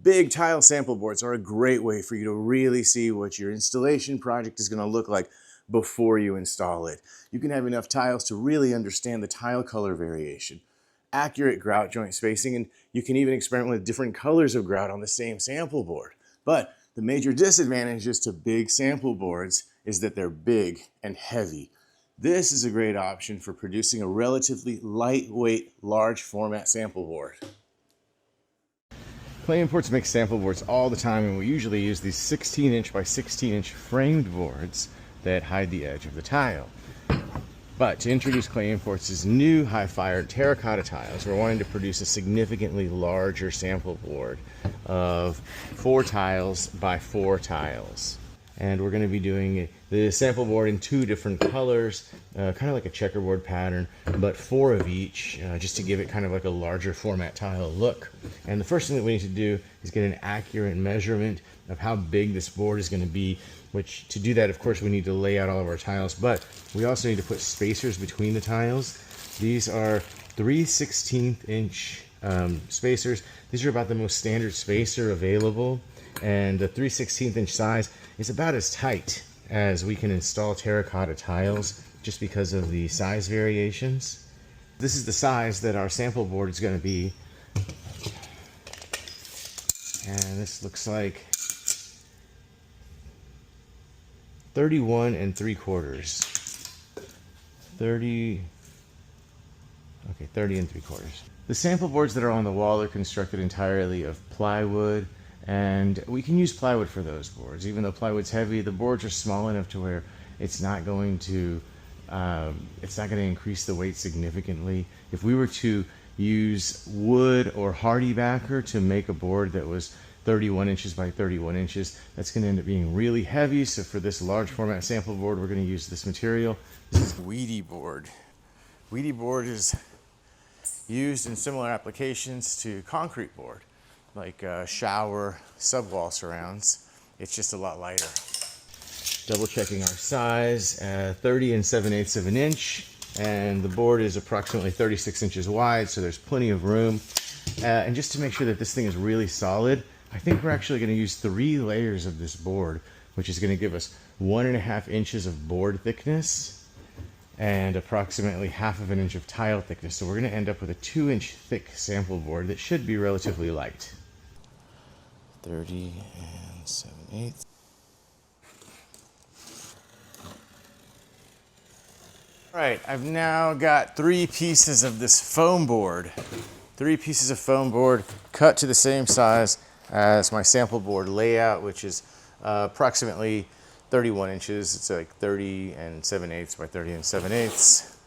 Big tile sample boards are a great way for you to really see what your installation project is going to look like before you install it. You can have enough tiles to really understand the tile color variation, accurate grout joint spacing, and you can even experiment with different colors of grout on the same sample board. But the major disadvantages to big sample boards is that they're big and heavy. This is a great option for producing a relatively lightweight, large format sample board. Clay imports make sample boards all the time, and we usually use these 16-inch by 16-inch framed boards that hide the edge of the tile. But to introduce clay imports' new high-fired terracotta tiles, we're wanting to produce a significantly larger sample board of 4 tiles by 4 tiles. And we're going to be doing the sample board in 2 different colors, kind of like a checkerboard pattern, but 4 of each, just to give it kind of like a larger format tile look. And the first thing that we need to do is get an accurate measurement of how big this board is going to be, which to do that, of course, we need to lay out all of our tiles, but we also need to put spacers between the tiles. These are 3/16" spacers. These are about the most standard spacer available, and the 3/16" size is about as tight as we can install terracotta tiles just because of the size variations. This is the size that our sample board is going to be, and this looks like 31 3/4. 30 3/4. The sample boards that are on the wall are constructed entirely of plywood, and we can use plywood for those boards. Even though plywood's heavy, the boards are small enough to where it's not going to increase the weight significantly. If we were to use wood or hardy backer to make a board that was 31 inches by 31 inches, that's going to end up being really heavy. So for this large format sample board, we're going to use this material. This is Wedi board. Wedi board is used in similar applications to concrete board, like shower subwall surrounds. It's just a lot lighter. Double checking our size, 30 7/8 of an inch, and the board is approximately 36 inches wide, so there's plenty of room. And just to make sure that this thing is really solid, I think we're actually going to use 3 layers of this board, which is going to give us 1.5 inches of board thickness and approximately 1/2 inch of tile thickness. So we're going to end up with a 2-inch thick sample board that should be relatively light. 30 7/8. All right, I've now got 3 pieces of this foam board. 3 pieces of foam board cut to the same size as my sample board layout, which is approximately 31 inches. It's like 30 7/8 by 30 7/8.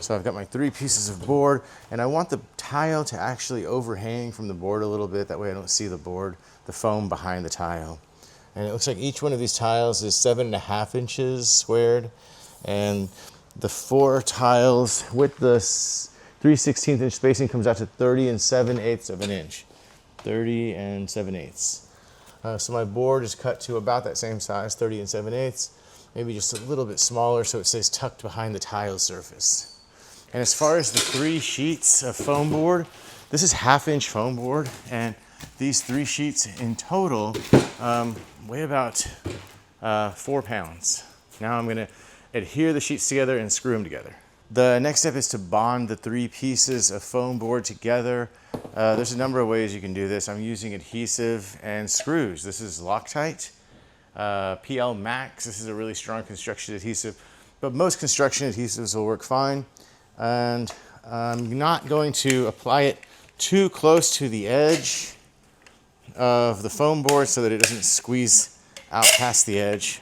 So I've got my 3 pieces of board, and I want the tile to actually overhang from the board a little bit. That way I don't see the board, the foam behind the tile. And it looks like each one of these tiles is 7.5 inches squared, and the 4 tiles with the 3/16" spacing comes out to 30 7/8 of an inch. 30 7/8. So my board is cut to about that same size, 30 7/8, maybe just a little bit smaller so it stays tucked behind the tile surface. And as far as the 3 sheets of foam board, this is 1/2 inch foam board, and these 3 sheets in total weigh about 4 pounds. Now I'm going to adhere the sheets together and screw them together. The next step is to bond the 3 pieces of foam board together. There's a number of ways you can do this. I'm using adhesive and screws. This is Loctite, PL Max. This is a really strong construction adhesive, but most construction adhesives will work fine. And I'm not going to apply it too close to the edge of the foam board so that it doesn't squeeze out past the edge.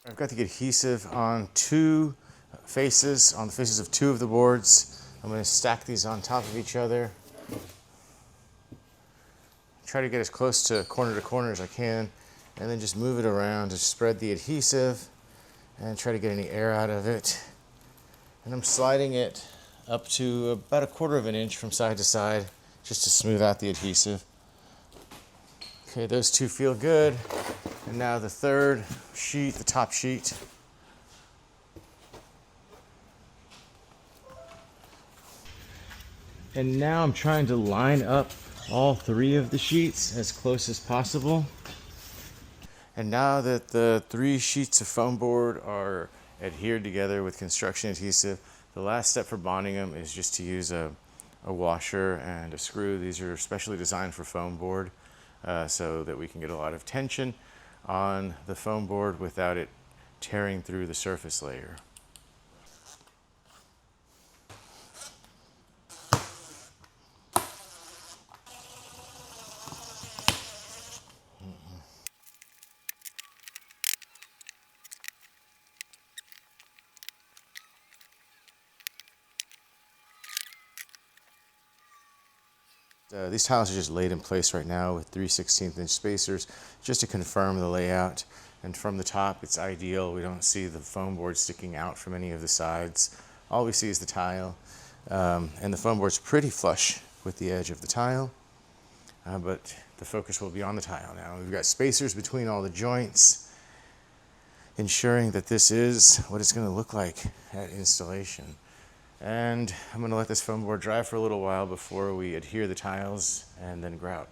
I've got the adhesive on 2 faces, on the faces of 2 of the boards. I'm going to stack these on top of each other. Try to get as close to corner as I can, and then just move it around to spread the adhesive and try to get any air out of it. And I'm sliding it up to about 1/4 inch from side to side just to smooth out the adhesive. Okay, those 2 feel good. And now the third sheet, the top sheet. And now I'm trying to line up all three of the sheets as close as possible. And now that the three sheets of foam board are adhered together with construction adhesive, the last step for bonding them is just to use a washer and a screw. These are specially designed for foam board so that we can get a lot of tension on the foam board without it tearing through the surface layer. These tiles are just laid in place right now with 3/16 inch spacers just to confirm the layout. And from the top, it's ideal. We don't see the foam board sticking out from any of the sides. All we see is the tile. And the foam board's pretty flush with the edge of the tile. But the focus will be on the tile now. We've got spacers between all the joints, ensuring that this is what it's going to look like at installation. And I'm going to let this foam board dry for a little while before we adhere the tiles and then grout.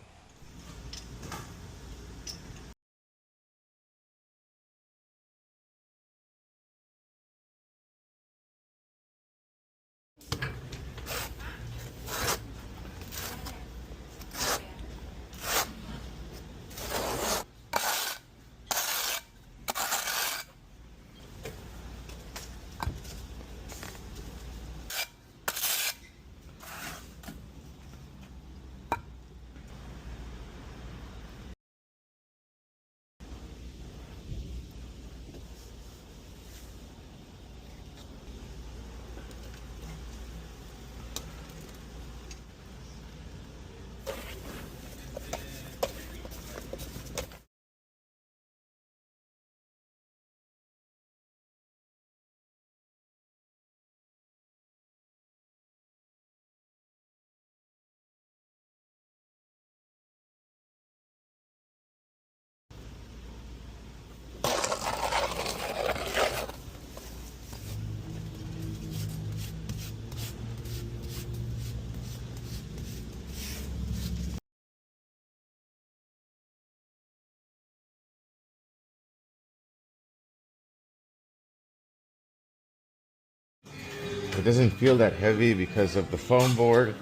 It doesn't feel that heavy because of the foam board.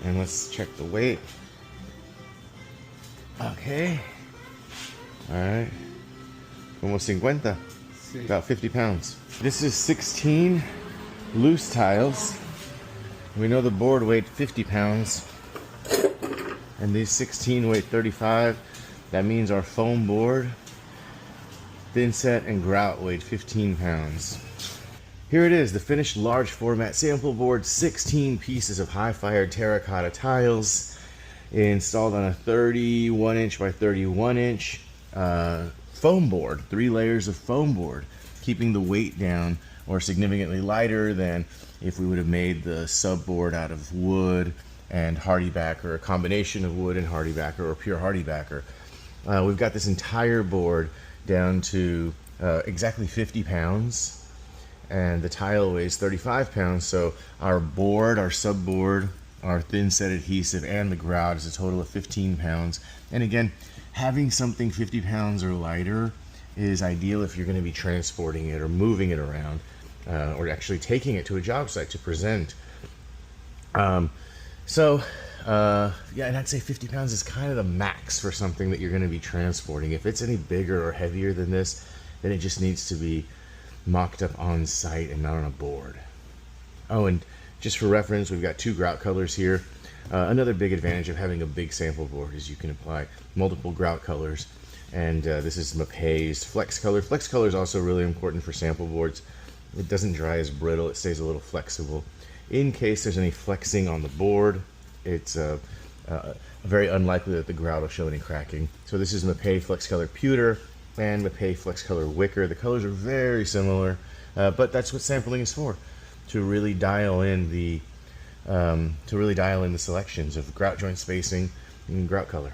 And let's check the weight. Okay. All right. Como 50. About 50 pounds. This is 16 loose tiles. We know the board weighed 50 pounds. And these 16 weigh 35. That means our foam board, thin set, and grout weighed 15 pounds. Here it is, the finished large format sample board, 16 pieces of high-fired terracotta tiles installed on a 31 inch by 31 inch foam board, 3 layers of foam board, keeping the weight down or significantly lighter than if we would have made the sub board out of wood and hardy backer, a combination of wood and hardy backer or pure hardy backer. We've got this entire board down to exactly 50 pounds. And the tile weighs 35 pounds, so our board, our sub board, our thin set adhesive, and the grout is a total of 15 pounds. And again, having something 50 pounds or lighter is ideal if you're going to be transporting it or moving it around, or actually taking it to a job site to present. Yeah, and I'd say 50 pounds is kind of the max for something that you're going to be transporting. If it's any bigger or heavier than this, then it just needs to be mocked up on site and not on a board. Oh, and just for reference, we've got 2 grout colors here. Another big advantage of having a big sample board is you can apply multiple grout colors. And this is Mapei's Flex Color. Flex Color is also really important for sample boards. It doesn't dry as brittle, it stays a little flexible. In case there's any flexing on the board, it's very unlikely that the grout will show any cracking. So this is Mapei Flex Color Pewter and Mapei Flex Color Wicker. The colors are very similar, but that's what sampling is for, to really dial in the selections of grout joint spacing and grout color.